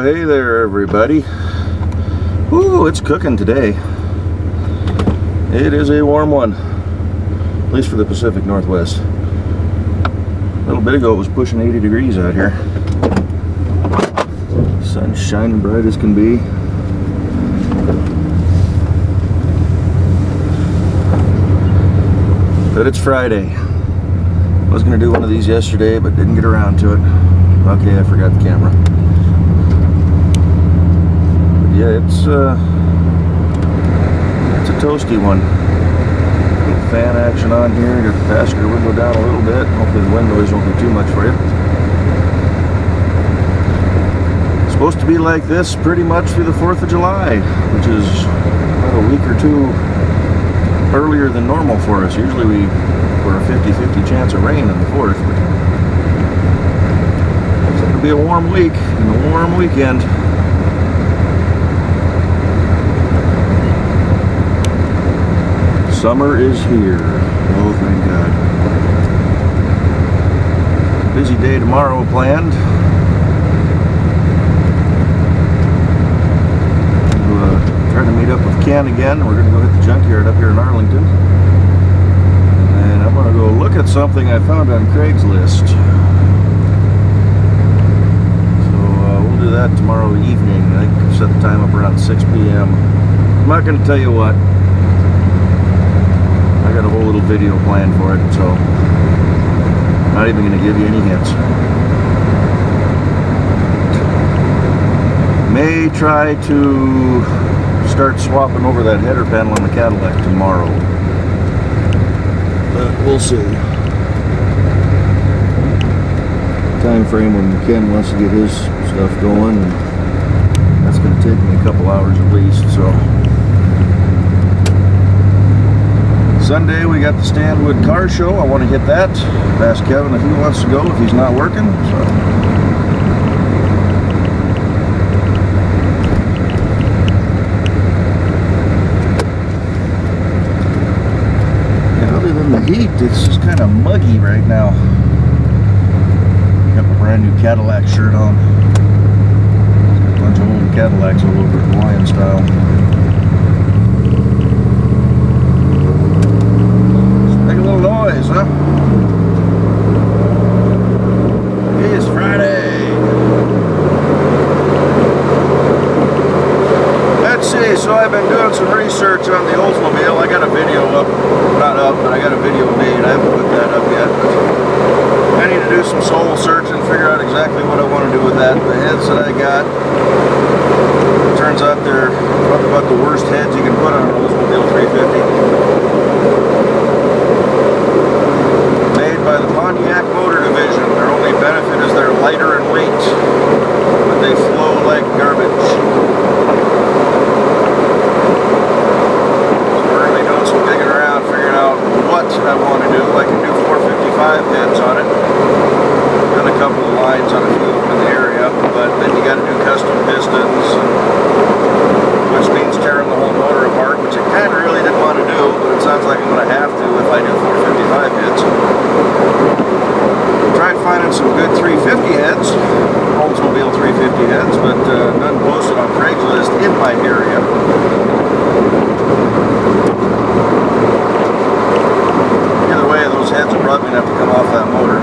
Well, hey there, everybody. Ooh, it's cooking today. It is a warm one, at least for the Pacific Northwest. A little bit ago, it was pushing 80 degrees out here. Sun's shining bright as can be. But it's Friday. I was gonna do one of these yesterday, but didn't get around to it. Okay, I forgot the camera. But yeah, it's a toasty one. Little fan action on here. Got the passenger window down a little bit. Hopefully the wind noise won't be too much for you. It's supposed to be like this pretty much through the 4th of July, which is about a week or two earlier than normal for us. Usually we're a 50-50 chance of rain on the 4th. But it's going to be a warm week and a warm weekend. Summer is here. Oh, thank God. Busy day tomorrow planned. Try to meet up with Ken again. We're going to go hit the junkyard up here in Arlington. And I'm going to go look at something I found on Craigslist. So we'll do that tomorrow evening. I think I'll set the time up around 6 p.m. I'm not going to tell you what. I got a whole little video planned for it, so I'm not even going to give you any hints. May try to start swapping over that header panel on the Cadillac tomorrow. But we'll see. Time frame when Ken wants to get his stuff going, and that's going to take me a couple hours at least, so. Sunday we got the Stanwood Car Show. I want to hit that. Ask Kevin if he wants to go, if he's not working. So. And other than the heat, it's just kind of muggy right now. Got my brand new Cadillac shirt on. Got a bunch of old Cadillacs all over Hawaiian style. Noise, huh? It's Friday. Let's see, so I've been doing some research on the Oldsmobile. I got a video up, not up, but I got a video made. I haven't put that up yet. I need to do some soul searching, figure out exactly what I want to do with that. The heads that I got, turns out they're about the worst heads you can put on an Oldsmobile 350. By the Pontiac Motor Division. Their only benefit is they're lighter in weight, but they flow like garbage. So we're going to be doing some digging around, figuring out what I want to do. I can do 455 heads on it. Done a couple of lines on a few of them in the area, but then you got to do custom pistons, which means tearing the whole motor apart, which I kind of really didn't want to do, but it sounds like I'm going to have to if I do 455 heads. Tried finding some good 350 heads, Oldsmobile 350 heads, but none posted on Craigslist in my area. Either way, those heads are probably going to have to come off that motor.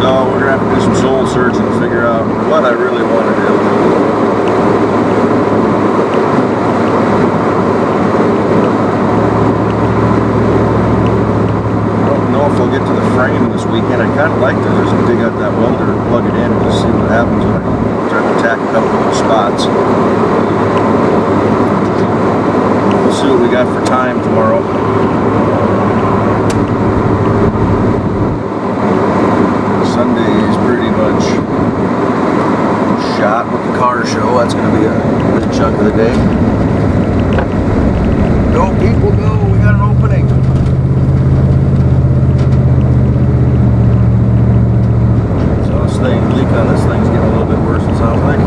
So we're going to have to do some soul searching to figure out what I really want to do. If I'll get to the frame this weekend. I'd kind of like to just dig out that welder and plug it in and just see what happens when I try to tack a couple of spots. We'll see what we got for time tomorrow. Sunday is pretty much shot with the car show. That's going to be a big chunk of the day. Go people, go! We got an opening. Leak on this thing's getting a little bit worse, it sounds like.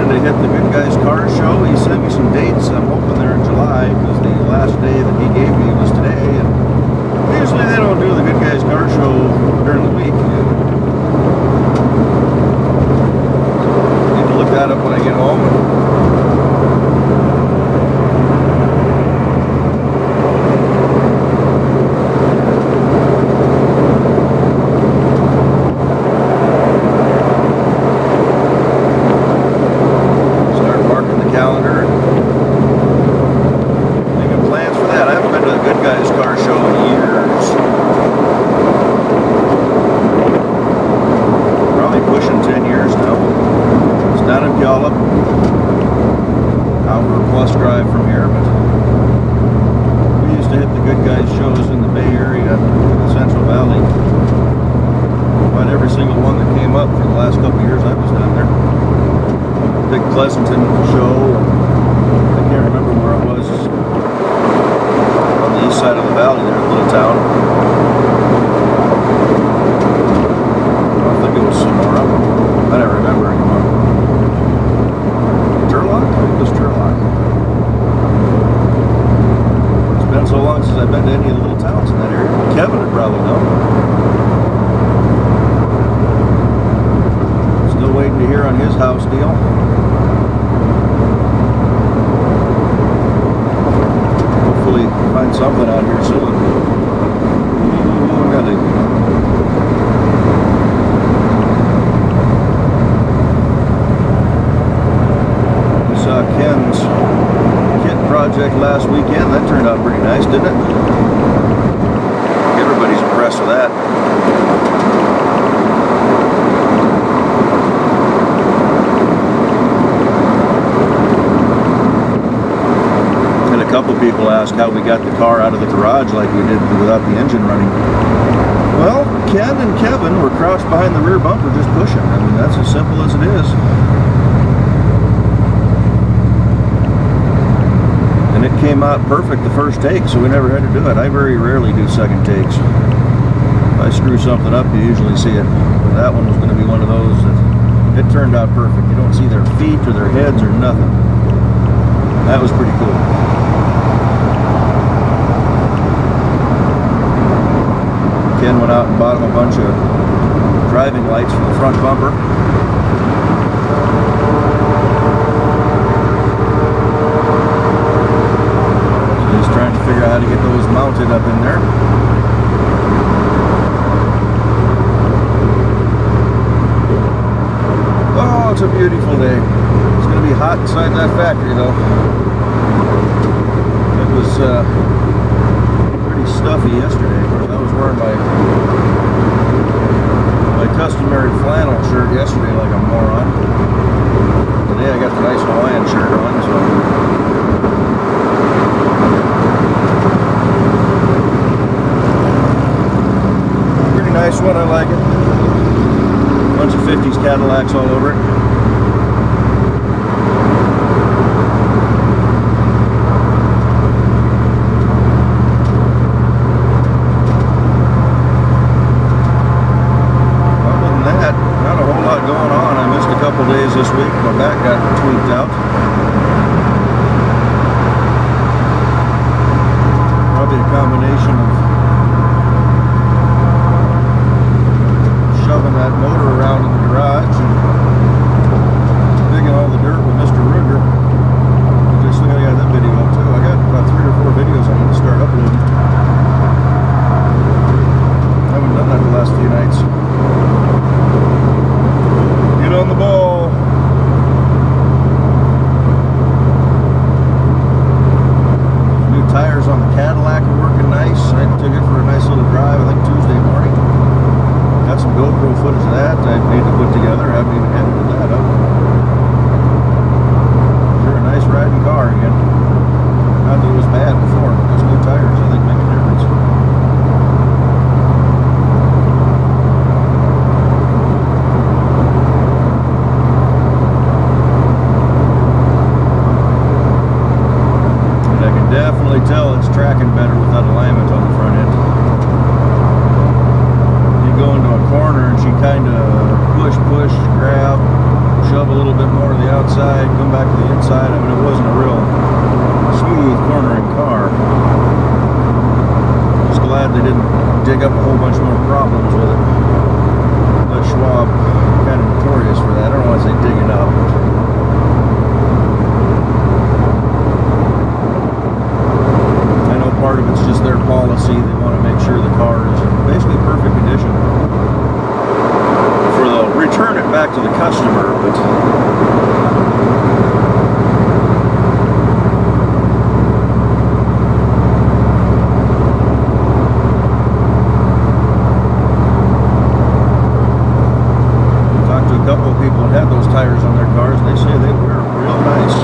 to hit the Good Guys Car Show. He sent me some dates. I'm hoping they're in July because the last day that he gave me was today. And usually they don't do the Good Guys Car Show during the week. Need to look that up when I get home. Hour-plus drive from here, but we used to hit the Good Guys shows in the Bay Area, the Central Valley. About every single one that came up for the last couple of years I was down there. Big Pleasanton show. I can't remember where it was. On the east side of the valley there, a little town. I don't think it was Sonora. I don't remember anymore. Turlock? I think it was Turlock. It's been so long since I've been to any of the little towns in that area. Kevin would probably know. Still waiting to hear on his house deal. Hopefully find something out here soon. Ken's kit project last weekend. That turned out pretty nice, didn't it? Everybody's impressed with that. And a couple people asked how we got the car out of the garage like we did without the engine running. Well, Ken and Kevin were crouched behind the rear bumper just pushing. I mean, that's as simple as it is. And it came out perfect the first take, so we never had to do it. I very rarely do second takes. If I screw something up, you usually see it. That one was going to be one of those that it turned out perfect. You don't see their feet or their heads or nothing. That was pretty cool. Ken went out and bought him a bunch of driving lights for the front bumper. Trying to figure out how to get those mounted up in there. Oh, it's a beautiful day. It's going to be hot inside that factory though. It was pretty stuffy yesterday. I was wearing my customary flannel shirt yesterday like a moron. Today I got the nice Hawaiian shirt on, so nice one, I like it. Bunch of 50s Cadillacs all over it. Other than that, not a whole lot going on. I missed a couple days this week. My back got tweaked out. Probably a combination of shoving that motor around in the garage and digging all the dirt with Mr. Ruger. Just think I got that video up too. I got about 3 or 4 videos I'm going to start uploading. I haven't done that the last few nights. Get on the ball. New tires on the Cadillac are working nice. I took outside, come back to the inside. I mean, it wasn't a real smooth cornering car. Just glad they didn't dig up a whole bunch more problems with it. Les Schwab, kind of notorious for that. I don't want to say digging up. I know part of it's just their policy. They want to make sure the car is in basically perfect condition. They'll return it back to the customer, but talked to a couple of people that had those tires on their cars, and they say they wear real nice.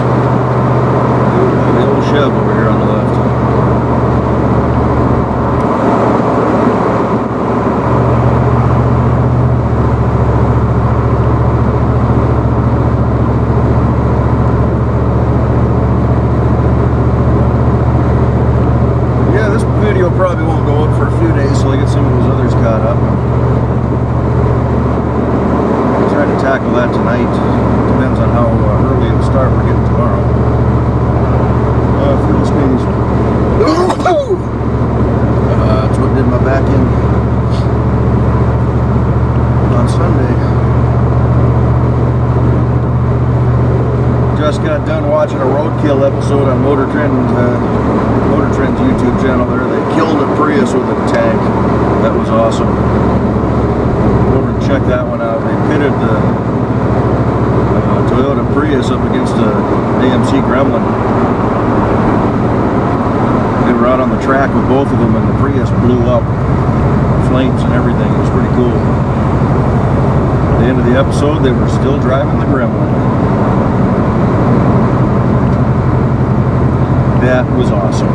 The old Chev over here on the left. Probably won't go up for a few days till I get some of those others caught up. I'll try to tackle that tonight. Depends on how early of a start we're getting tomorrow. Fuel squeeze. That's what did my back in on Sunday. Just got done watching a Roadkill episode on Motor Trend's YouTube channel there. They killed a Prius with a tank. That was awesome. Go over and check that one out. They pitted the Toyota Prius up against a AMC Gremlin. They were out on the track with both of them, and the Prius blew up. Flames and everything. It was pretty cool. At the end of the episode, they were still driving the Gremlin. That was awesome.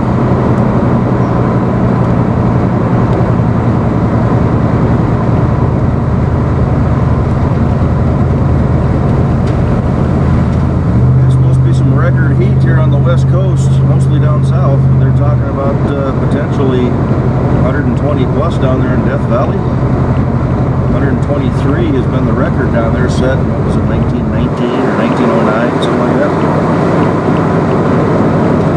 There's supposed to be some record heat here on the West Coast, mostly down south. They're talking about potentially 120 plus down there in Death Valley. 123 has been the record down there set in, what was it, 1919 or 1909, something like that.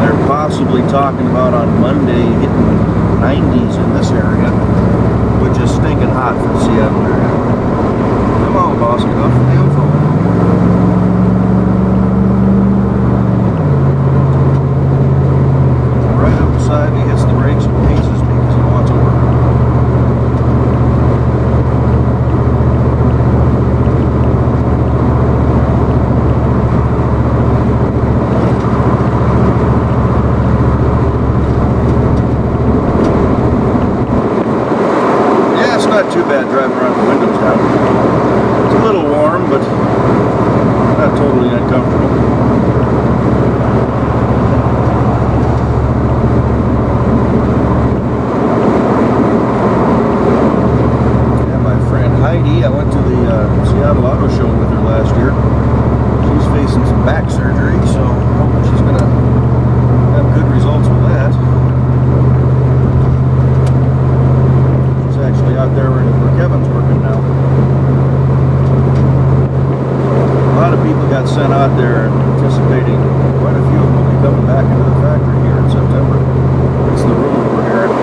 They're possibly talking about on Monday hitting 90s in this area, which is stinking hot for the Seattle area. Come on, boss, get off the damn phone. Right up beside me, hits the brakes and paces me because he wants to work. Not too bad driving around the windows now. It's a little warm, but not totally uncomfortable. Yeah, my friend Heidi, I went to the Seattle Auto Show with her last year. She's facing some back surgery, so hoping she's going to have good results with that. Actually out there where Kevin's working now. A lot of people got sent out there anticipating quite a few of them will be coming back into the factory here in September. It's the rumor we're hearing.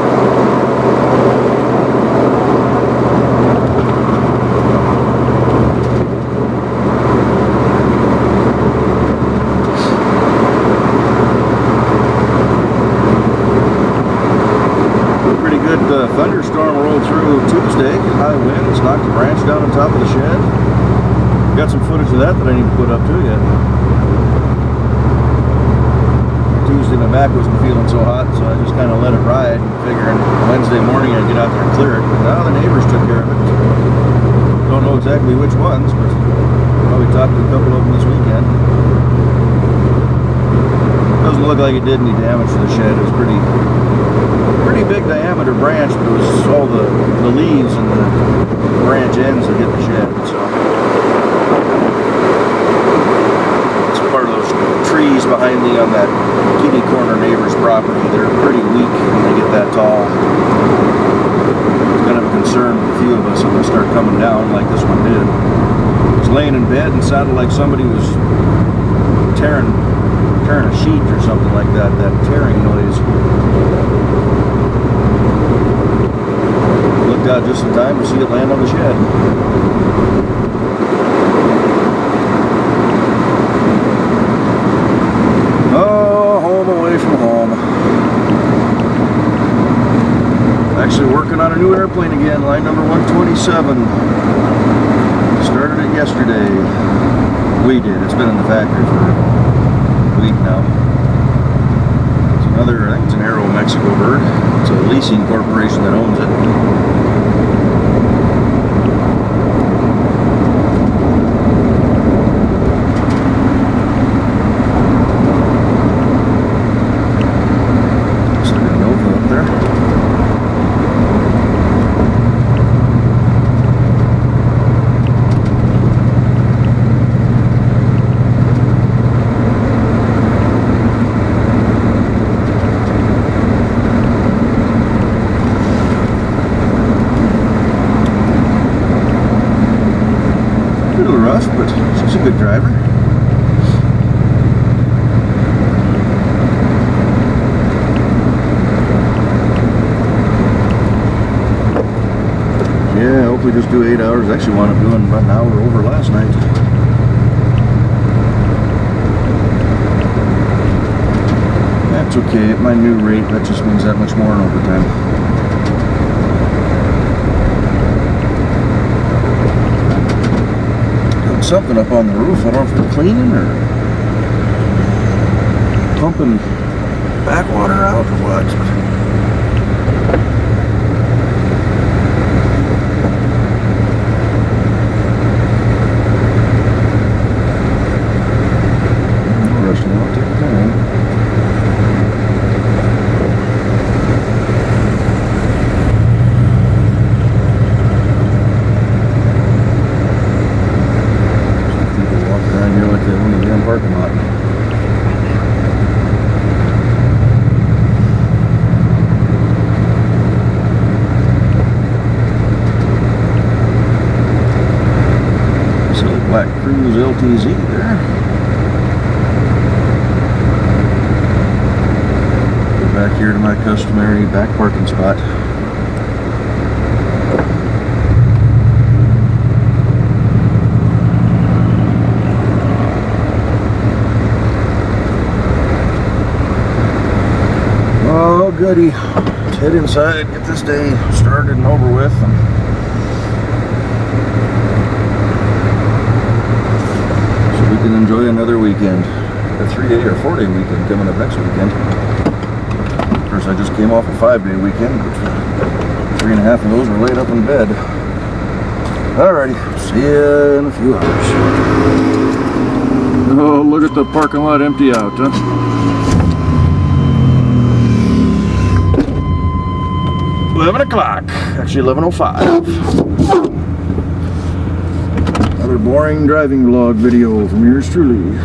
Thunderstorm rolled through Tuesday. High winds knocked a branch down on top of the shed. Got some footage of that I need to put up too yet. Tuesday my back wasn't feeling so hot, so I just kind of let it ride, figuring Wednesday morning I'd get out there and clear it. But now the neighbors took care of it. Don't know exactly which ones, but probably talked to a couple of them this weekend. Doesn't look like it did any damage to the shed. It was pretty big diameter branch, but it was all the leaves and the branch ends that hit the shed. So it's part of those trees behind me on that kitty corner neighbor's property. They're pretty weak when they get that tall. It's kind of a concern with a few of us if they start coming down like this one did. I was laying in bed and sounded like somebody was tearing a sheet or something like that, that tearing noise. Looked out just in time to see it land on the shed. Oh, home away from home. Actually working on a new airplane again, line number 127. Started it yesterday. We did. It's been in the factory for a week now. It's another, I think it's an Aero Mexico bird. It's a leasing corporation that owns it. But she's a good driver. Yeah, hopefully just do 8 hours. Actually wound up doing about an hour over last night. That's okay. At my new rate, that just means that much more in overtime. Something up on the roof. I don't know if they're cleaning or pumping backwater out or what. Rushing out, take time. Parking lot. So the Black Cruise LTZ there. Go back here to my customary back parking spot. Goody. Let's head inside, get this day started and over with. So we can enjoy another weekend. A 3-day or 4-day weekend coming up next weekend. Of course, I just came off a 5-day weekend, but 3.5 of those were laid up in bed. Alrighty, see you in a few hours. Oh, look at the parking lot empty out, huh? 11 o'clock, actually 11:05. Another boring driving vlog video from yours truly.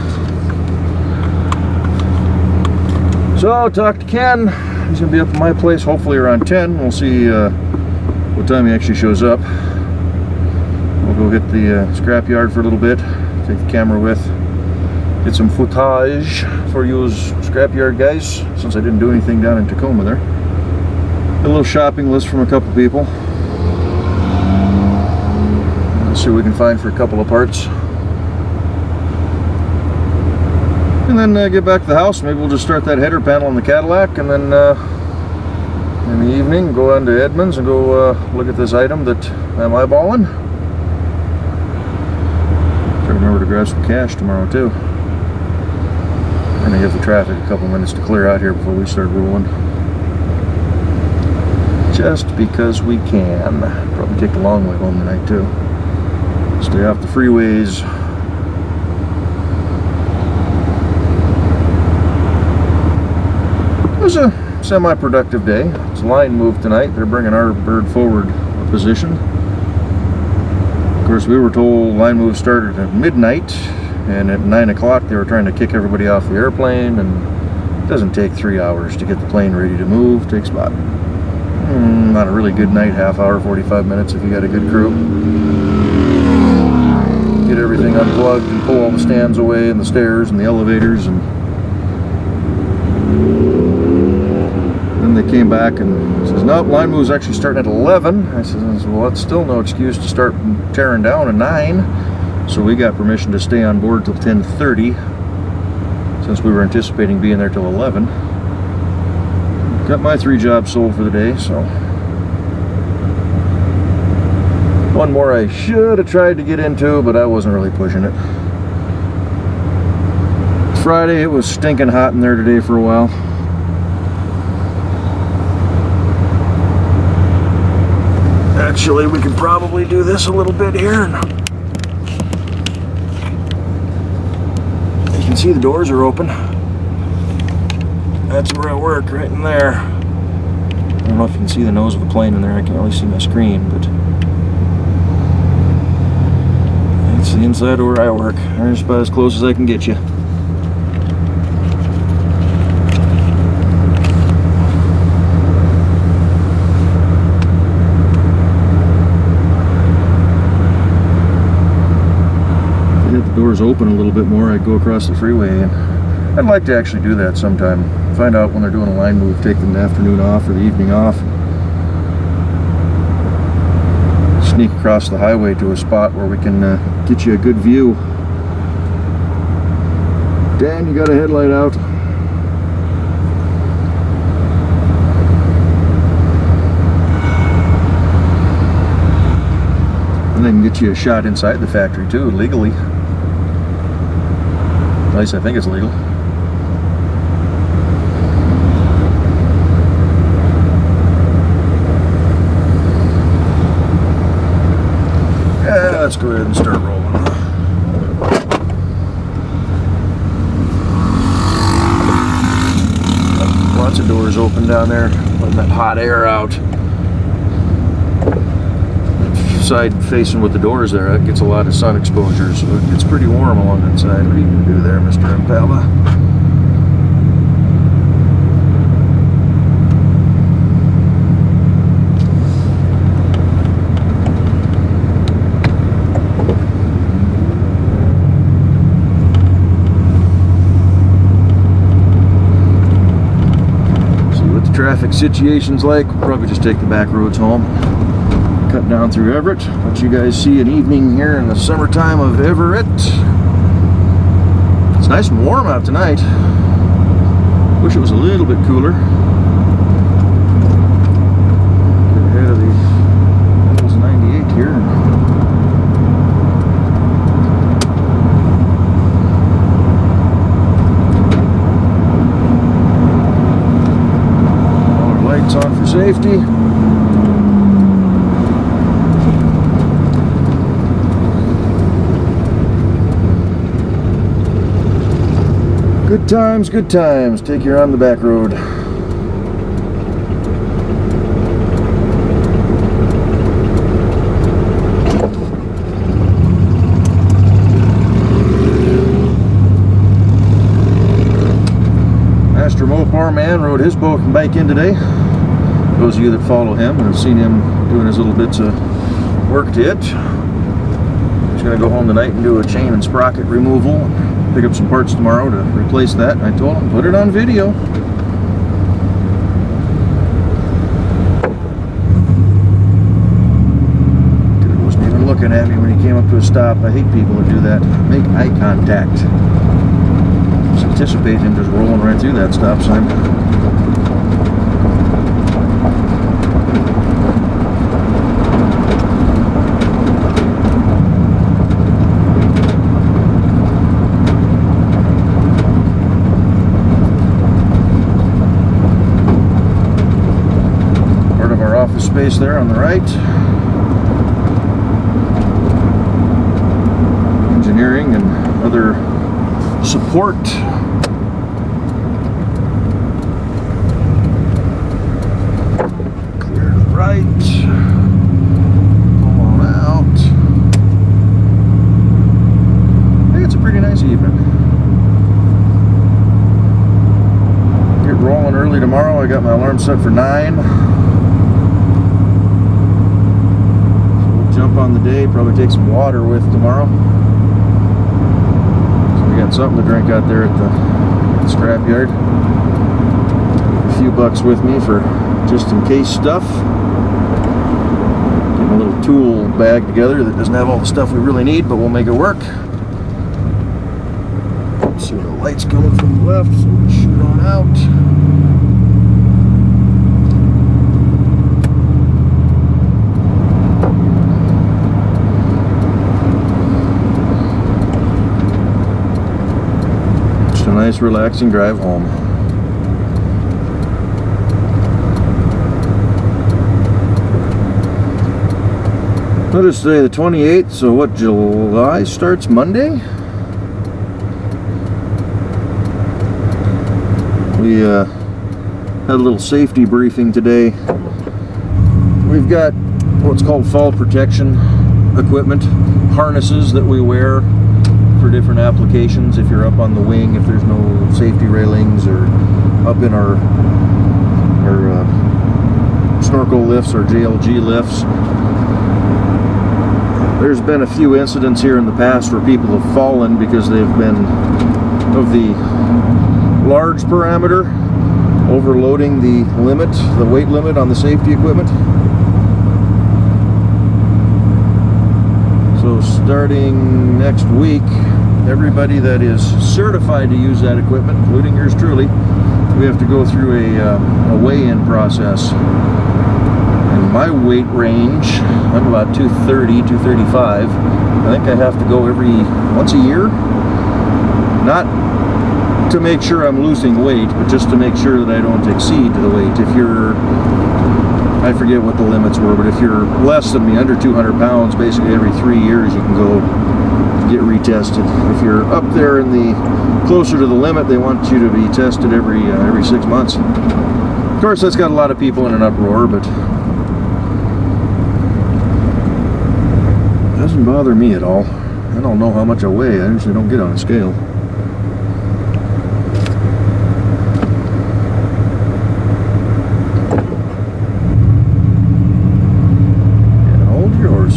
So, talked to Ken. He's gonna be up at my place hopefully around 10. We'll see what time he actually shows up. We'll go hit the scrapyard for a little bit, take the camera with, get some footage for you scrapyard guys, since I didn't do anything down in Tacoma there. A little shopping list from a couple people. Let's see what we can find for a couple of parts. And then get back to the house. Maybe we'll just start that header panel on the Cadillac, and then in the evening go on to Edmunds and go look at this item that I'm eyeballing. Try to remember to grab some cash tomorrow too. And I give the traffic a couple minutes to clear out here before we start rolling. Just because we can. Probably take the long way home tonight too. Stay off the freeways. It was a semi-productive day. It's a line move tonight. They're bringing our bird forward a position. Of course, we were told line move started at midnight, and at 9 o'clock they were trying to kick everybody off the airplane, and it doesn't take 3 hours to get the plane ready to move. It takes about not a really good night, half hour, 45 minutes if you got a good crew. Get get everything unplugged and pull all the stands away and the stairs and the elevators, and then they came back and says, nope, line move's actually starting at 11. I said, well, that's still no excuse to start tearing down at 9. So we got permission to stay on board till 10:30 since we were anticipating being there till 11. Got my 3 jobs sold for the day, so one more I should have tried to get into, but I wasn't really pushing it. Friday, it was stinking hot in there today for a while. Actually, we could probably do this a little bit here. You can see the doors are open. That's where I work, right in there. I don't know if you can see the nose of the plane in there. I can't really see my screen, but it's the inside of where I work. There's about as close as I can get you. Doors open a little bit more, I'd go across the freeway, and I'd like to actually do that sometime. Find out when they're doing a line move, take the afternoon off or the evening off, sneak across the highway to a spot where we can get you a good view. Dan, you got a headlight out. And they can get you a shot inside the factory too, legally. At least I think it's legal. Yeah, let's go ahead and start rolling. Lots of doors open down there, letting that hot air out. Side facing with the doors there, that gets a lot of sun exposure, so it gets pretty warm along that side. What are you going to do there, Mr. Impala? See what the traffic situation's like. We'll probably just take the back roads home. Cut down through Everett. Let you guys see an evening here in the summertime of Everett. It's nice and warm out tonight. Wish it was a little bit cooler. Get ahead of the Hills 98 here. All our lights on for safety. Good times, good times. Take you on the back road. Master Mopar Man rode his bike in today. Those of you that follow him and have seen him doing his little bits of work to it. He's going to go home tonight and do a chain and sprocket removal. Pick up some parts tomorrow to replace that. I told him, put it on video. Dude wasn't even looking at me when he came up to a stop. I hate people that do that. Make eye contact. Just anticipate him just rolling right through that stop sign. Space there on the right. Engineering and other support. Clear to the right. Pull on out. I think it's a pretty nice evening. Get rolling early tomorrow. I got my alarm set for 9. Jump on the day, probably take some water with tomorrow. getting something to drink out there at the scrapyard. A few bucks with me for just in case stuff. Getting a little tool bag together that doesn't have all the stuff we really need, but we'll make it work. See the lights coming from the left, so we'll shoot on out. Just a nice relaxing drive home. Let us say the 28th, so what, July starts Monday? We had a little safety briefing today. We've got what's called fall protection equipment, harnesses that we wear for different applications. If you're up on the wing, if there's no safety railings, or up in our snorkel lifts or JLG lifts. There's been a few incidents here in the past where people have fallen because they've been of the large parameter, overloading the limit, the weight limit on the safety equipment. So starting next week, everybody that is certified to use that equipment, including yours truly, we have to go through a weigh-in process. And my weight range, I'm about 230, 235. I think I have to go once a year. Not to make sure I'm losing weight, but just to make sure that I don't exceed the weight. If you're, I forget what the limits were, but if you're less than me, under 200 pounds, basically every 3 years you can go get retested. If you're up there in the closer to the limit, they want you to be tested every 6 months. Of course, that's got a lot of people in an uproar, but it doesn't bother me at all. I don't know how much I weigh. I usually don't get on a scale.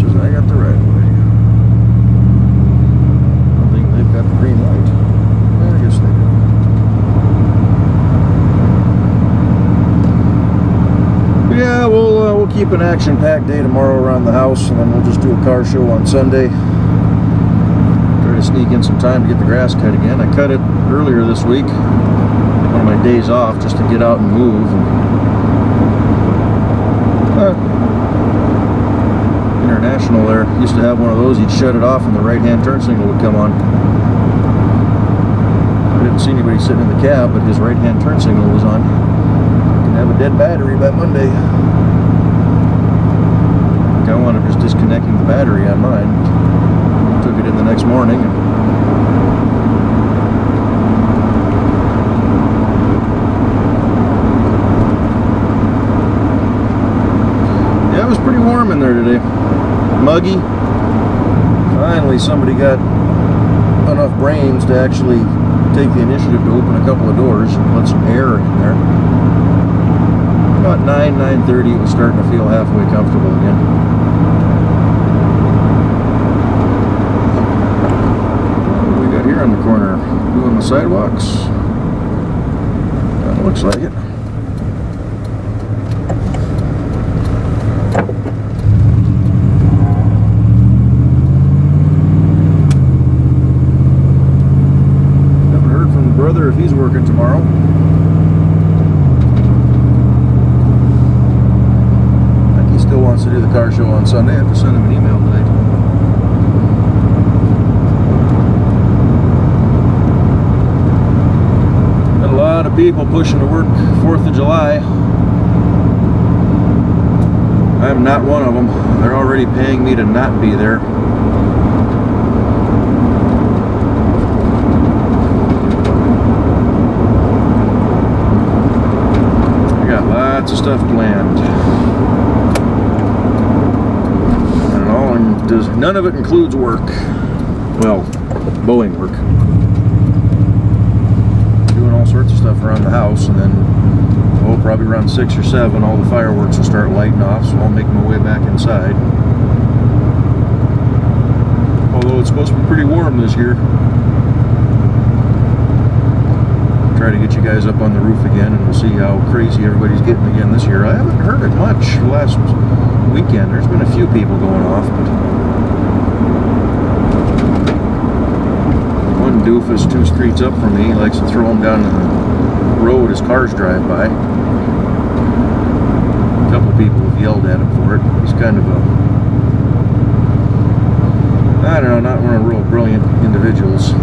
I got the right way. I think they've got the green light. I guess they do. Yeah, we'll keep an action-packed day tomorrow around the house, and then we'll just do a car show on Sunday. Try to sneak in some time to get the grass cut again. I cut it earlier this week, one of my days off, just to get out and move. International there used to have one of those. You'd shut it off and the right-hand turn signal would come on. I didn't see anybody sitting in the cab, but his right-hand turn signal was on. You can have a dead battery by Monday. I think I wound up just disconnecting the battery on mine. Took it in the next morning. Yeah, it was pretty warm in there today. Muggy. Finally somebody got enough brains to actually take the initiative to open a couple of doors and let some air in there. About 9:30 it was starting to feel halfway comfortable again. What do we got here on the corner? Doing the sidewalks? That looks like it. If he's working tomorrow. I think he still wants to do the car show on Sunday. I have to send him an email tonight. Got a lot of people pushing to work 4th of July. I'm not one of them. They're already paying me to not be there. Lots of stuff planned, and none of it includes work. Well, Boeing work. Doing all sorts of stuff around the house, and then probably around 6 or 7, all the fireworks will start lighting off. So I'll make my way back inside. Although it's supposed to be pretty warm this year. try to get you guys up on the roof again, and we'll see how crazy everybody's getting again this year. I haven't heard it much last weekend. There's been a few people going off, but one doofus 2 streets up from me likes to throw them down the road as cars drive by. A couple people have yelled at him for it. He's kind of a, I don't know, not one of the real brilliant individuals.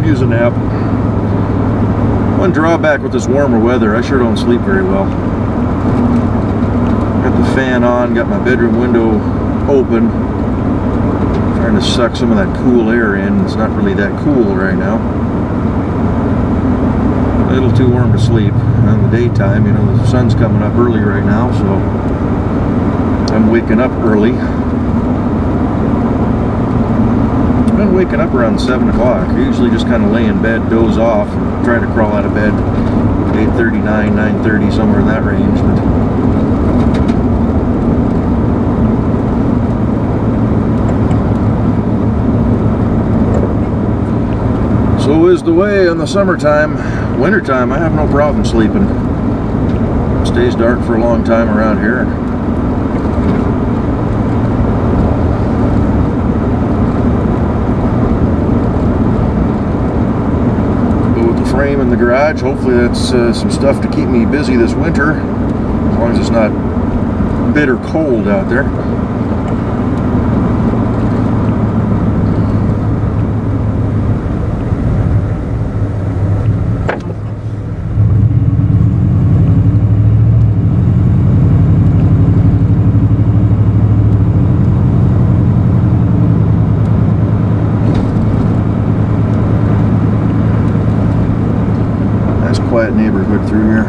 Use a nap. One drawback with this warmer weather, I sure don't sleep very well. Got the fan on, got my bedroom window open, trying to suck some of that cool air in. It's not really that cool right now. A little too warm to sleep. In the daytime, you know, the sun's coming up early right now, so I'm waking up early. Been waking up around 7 o'clock. I usually just kind of lay in bed, doze off, and try to crawl out of bed 8:39, 9:30, somewhere in that range. But so is the way in the summertime. Wintertime, I have no problem sleeping. It stays dark for a long time around here. Frame in the garage. Hopefully that's some stuff to keep me busy this winter, as long as it's not bitter cold out there. Quiet neighborhood through here.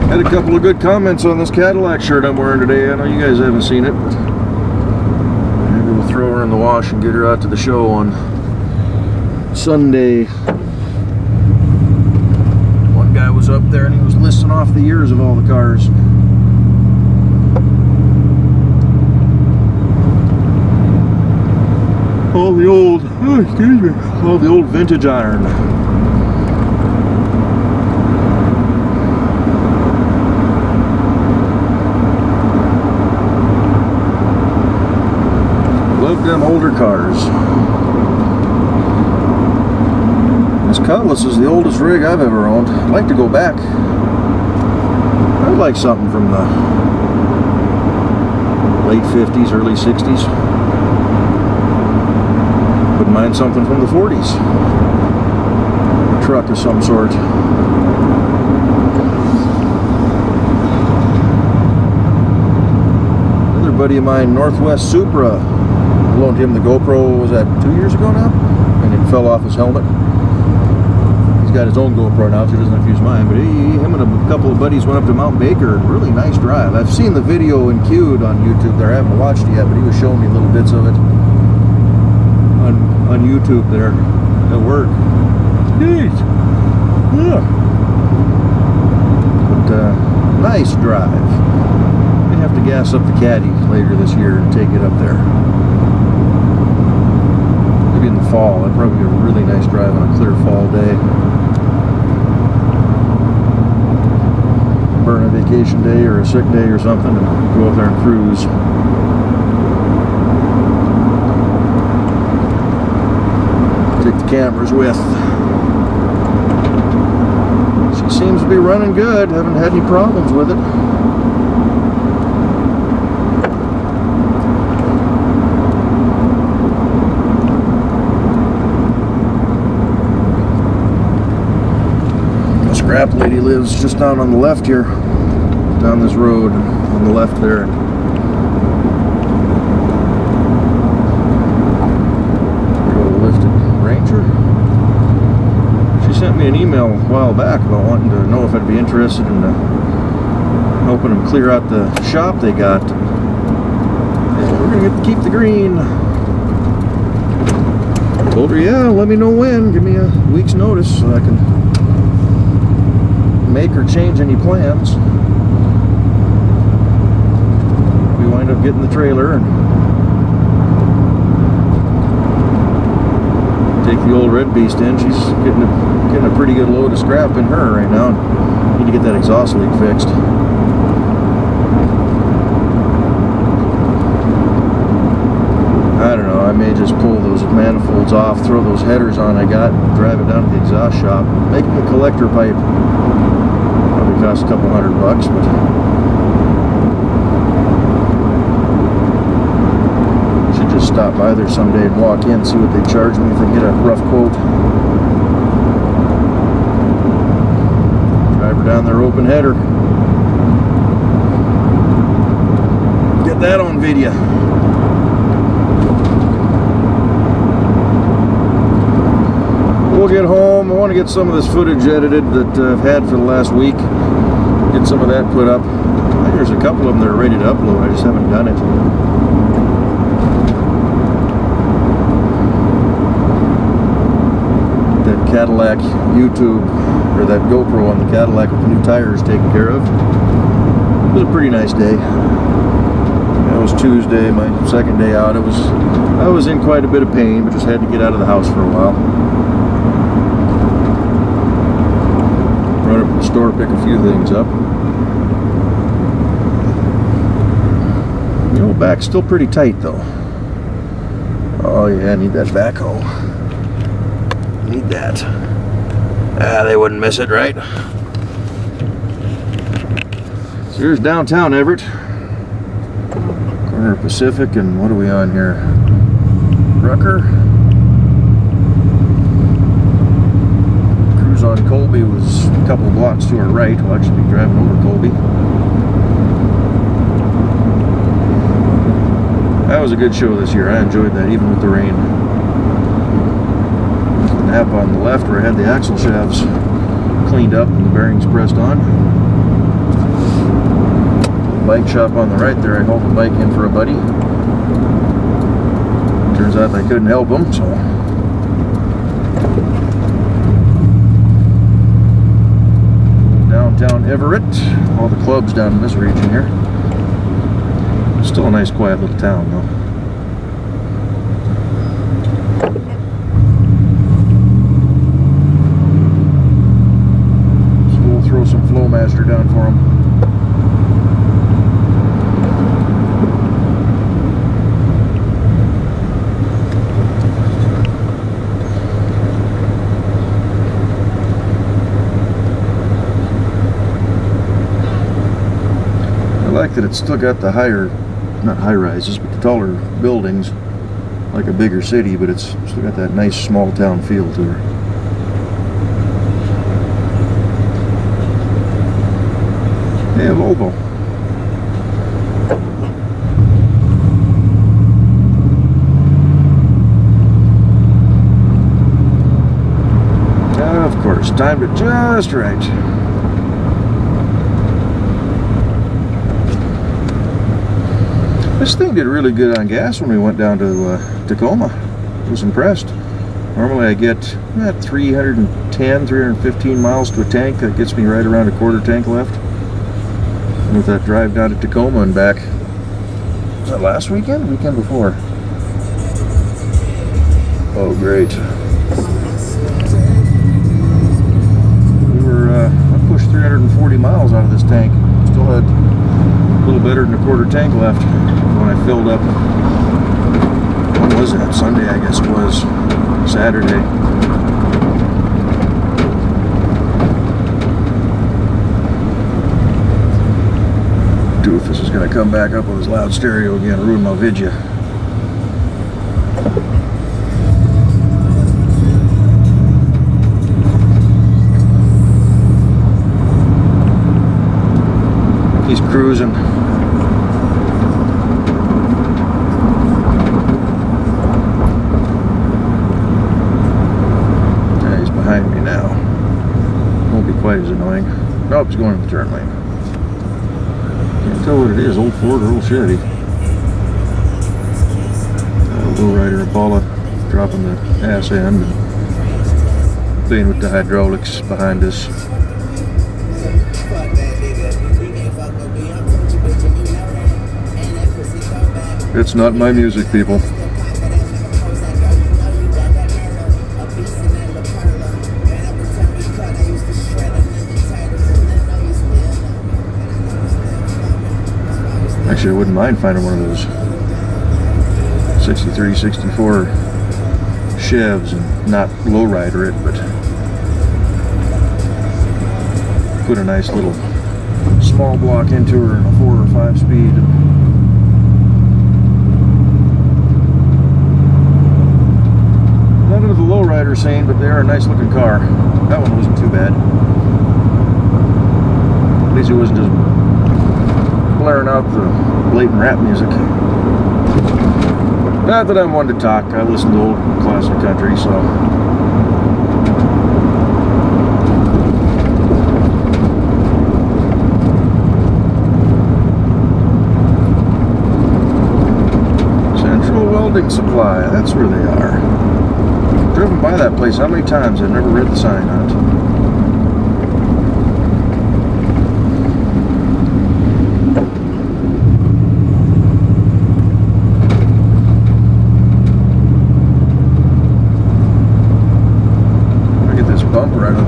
Had a couple of good comments on this Cadillac shirt I'm wearing today. I know you guys haven't seen it, but maybe we'll throw her in the wash and get her out to the show on Sunday. One guy was up there and he was listing off the years of all the cars. All the old, all the old vintage iron. Love them older cars. This Cutlass is the oldest rig I've ever owned. I'd like to go back. I'd like something from the late 50s, early 60s. Wouldn't mind something from the 40s. A truck of some sort. Another buddy of mine, Northwest Supra, I loaned him the GoPro, was that 2 years ago now? And it fell off his helmet. Got his own GoPro now, so he doesn't have to use mine, but him and a couple of buddies went up to Mount Baker. Really nice drive. I've seen the video in queued on YouTube there. I haven't watched it yet, but he was showing me little bits of it on YouTube there at work. Neat. Yeah. But nice drive. May have to gas up the Caddy later this year and take it up there. Maybe in the fall. That'd probably be a really nice drive on a clear fall day. Burn a vacation day or a sick day or something and go up there and cruise. Take the cameras with. She seems to be running good. Haven't had any problems with it. scrap lady lives just down on the left here, down this road on the left there. Sent me an email a while back about wanting to know if I'd be interested in helping them clear out the shop they got. And we're gonna get to keep the green. I told her, yeah, let me know when. Give me a week's notice so I can make or change any plans. We wind up getting the trailer and take the old red beast in. She's getting a pretty good load of scrap in her right now. Need to get that exhaust leak fixed. I don't know, I may just pull those manifolds off, throw those headers on I got, and drive it down to the exhaust shop. Making a collector pipe probably costs a couple $100, but just stop by there someday and walk in, see what they charge me if I get a rough quote. Drive her down their open header. Get that on video. We'll get home. I want to get some of this footage edited that I've had for the last week. Get some of that put up. I think there's a couple of them that are ready to upload. I just haven't done it. Cadillac YouTube, or that GoPro on the Cadillac with the new tires taken care of. It was a pretty nice day. It was Tuesday, my second day out. I was in quite a bit of pain, but just had to get out of the house for a while. Run up to the store, pick a few things up. The old back's still pretty tight though. Oh yeah, I need that backhoe. Need that. They wouldn't miss it, right? So here's downtown Everett. Corner of Pacific and what are we on here? Rucker. Cruise on Colby was a couple blocks to our right. We'll actually be driving over Colby. That was a good show this year. I enjoyed that even with the rain. Up on the left where I had the axle shafts cleaned up and the bearings pressed on. Bike shop on the right there. I hauled the bike in for a buddy. Turns out I couldn't help him, so downtown Everett. All the clubs down in this region here. Still a nice quiet little town though. Some Flowmaster down for him. I like that it's still got the higher, not high rises, but the taller buildings, like a bigger city, but it's still got that nice small town feel to her. Hey, Volvo. Of course, timed it just right. This thing did really good on gas when we went down to Tacoma. I was impressed. Normally I get 310, 315 miles to a tank. That gets me right around a quarter tank left. With that drive down to Tacoma and back. Was that last weekend? Weekend before? Oh, great. I pushed 340 miles out of this tank. Still had a little better than a quarter tank left when I filled up. When was that? Sunday, I guess it was. Saturday. Doofus is going to come back up with his loud stereo again and ruin my video. He's cruising. Yeah, he's behind me now. Won't be quite as annoying. Nope, he's going in the turn lane. Can't tell what it is, old Ford or old Chevy. Lowrider Impala dropping the ass end and playing with the hydraulics behind us. It's not my music, people. Actually, I wouldn't mind finding one of those 63, 64 Chevs and not lowrider it, but put a nice little small block into her in a 4 or 5 speed. Not into the lowrider scene, but they are a nice looking car. That one wasn't too bad. At least it wasn't just blaring out the blatant rap music. Not that I'm one to talk, I listen to old classic country, so. Central Welding Supply, that's where they are. I've driven by that place how many times? I've never read the sign on it.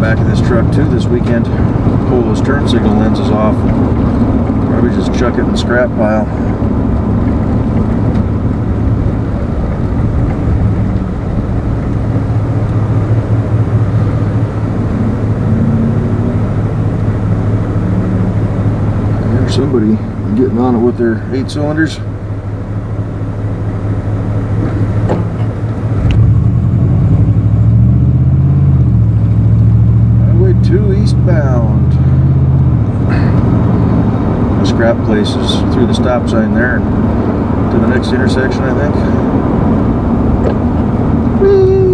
Back of this truck too this weekend. Pull those turn signal lenses off. Probably just chuck it in the scrap pile. There's somebody getting on it with their 8 cylinders. Eastbound. The scrap place is through the stop sign there and to the next intersection, I think. Whee!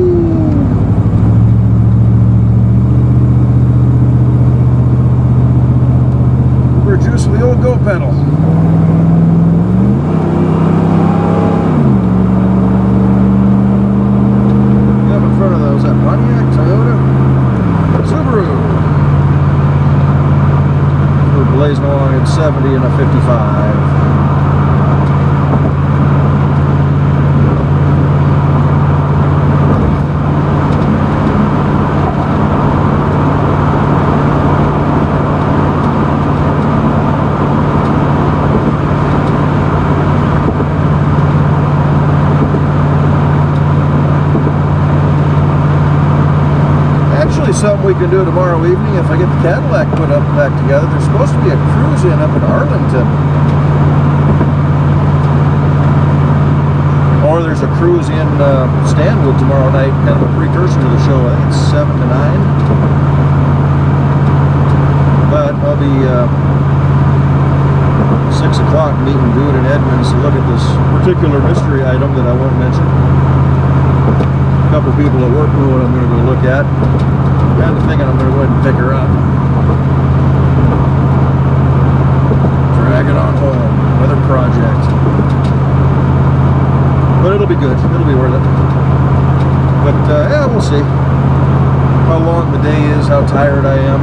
We're juice with the old go pedal. Up in front of those, that Pontiac, Toyota, Subaru. Blazing along at 70 and a 55. Something we can do tomorrow evening if I get the Cadillac put up back together. There's supposed to be a cruise in up in Arlington, or there's a cruise in Stanwood tomorrow night, kind of a precursor to the show. I think it's 7 to 9, but I'll be 6 o'clock meeting Dude and Edmonds to look at this particular mystery item that I won't mention. A couple people at work know what I'm going to go look at. I'm thinking I'm going to go ahead and pick her up. Drag it on home. Another project. But it'll be good. It'll be worth it. But yeah, we'll see how long the day is, how tired I am.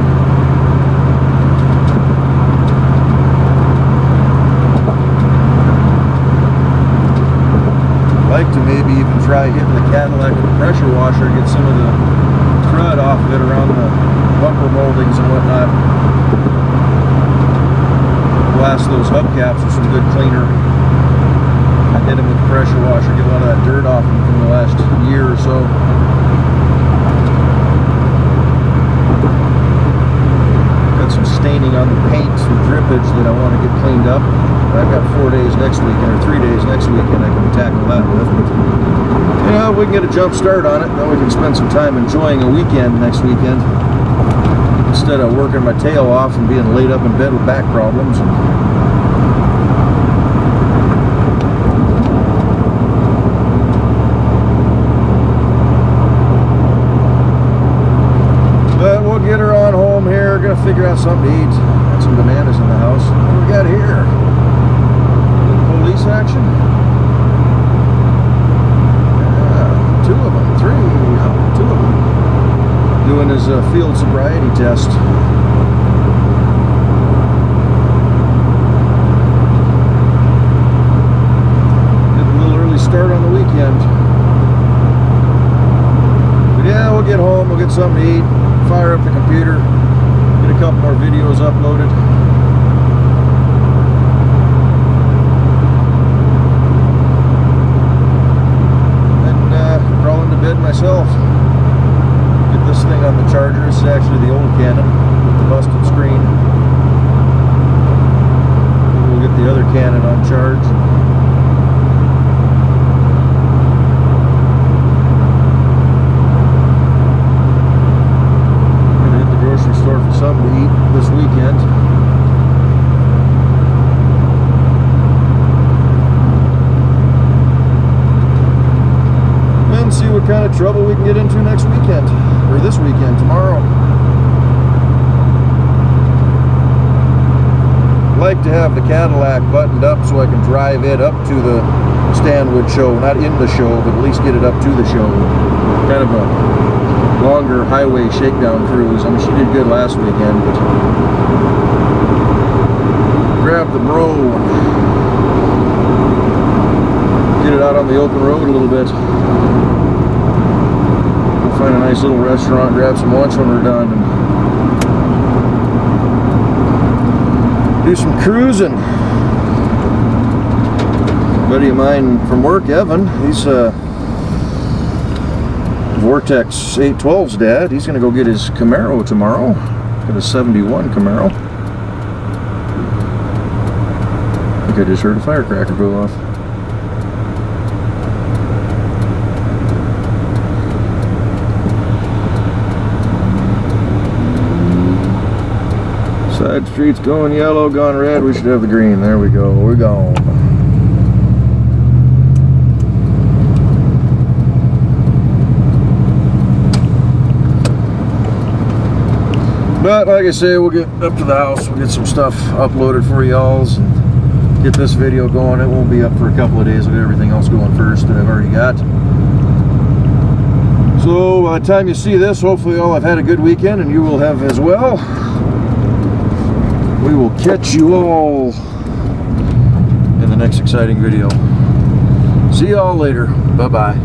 I'd like to maybe even try hitting the Cadillac with a pressure washer, get some of the crud off of it around the bumper moldings and whatnot. Blast those hubcaps with some good cleaner. I hit them with the pressure washer, get a lot of that dirt off them from the last year or so. Got some staining on the paint, some drippage that I want to get cleaned up. I've got 4 days next weekend, or 3 days next weekend I can tackle that with. Yeah, we can get a jump start on it, then we can spend some time enjoying a weekend next weekend instead of working my tail off and being laid up in bed with back problems. figure out something to eat. Got some bananas in the house. What do we got here? Police action? Yeah, 2 of them, 3, 2 of them. Doing his field sobriety test. Start on the weekend. But yeah, we'll get home, we'll get something to eat, fire up the computer, get a couple more videos uploaded. And crawl into bed myself. Get this thing on the charger. This is actually the old Canon with the busted screen. We'll get the other Canon on charge. For something to eat this weekend. And see what kind of trouble we can get into next weekend, or this weekend, tomorrow. I'd like to have the Cadillac buttoned up so I can drive it up to the Stanwood show, not in the show, but at least get it up to the show. Kind of a longer highway shakedown cruise. I mean, she did good last weekend, but grab the Bro, get it out on the open road a little bit. We'll find a nice little restaurant, grab some lunch when we're done, and do some cruising. A buddy of mine from work, Evan, he's Vortex 812's dad. He's gonna go get his Camaro tomorrow. Got a 71 Camaro. I think I just heard a firecracker go off. Side street's going yellow, gone red. We should have the green. There we go. We're gone. But like I say, we'll get up to the house, we'll get some stuff uploaded for y'alls and get this video going. It won't be up for a couple of days. I'll get everything else going first that I've already got. So by the time you see this, hopefully y'all have had a good weekend and you will have as well. We will catch you all in the next exciting video. See y'all later. Bye-bye.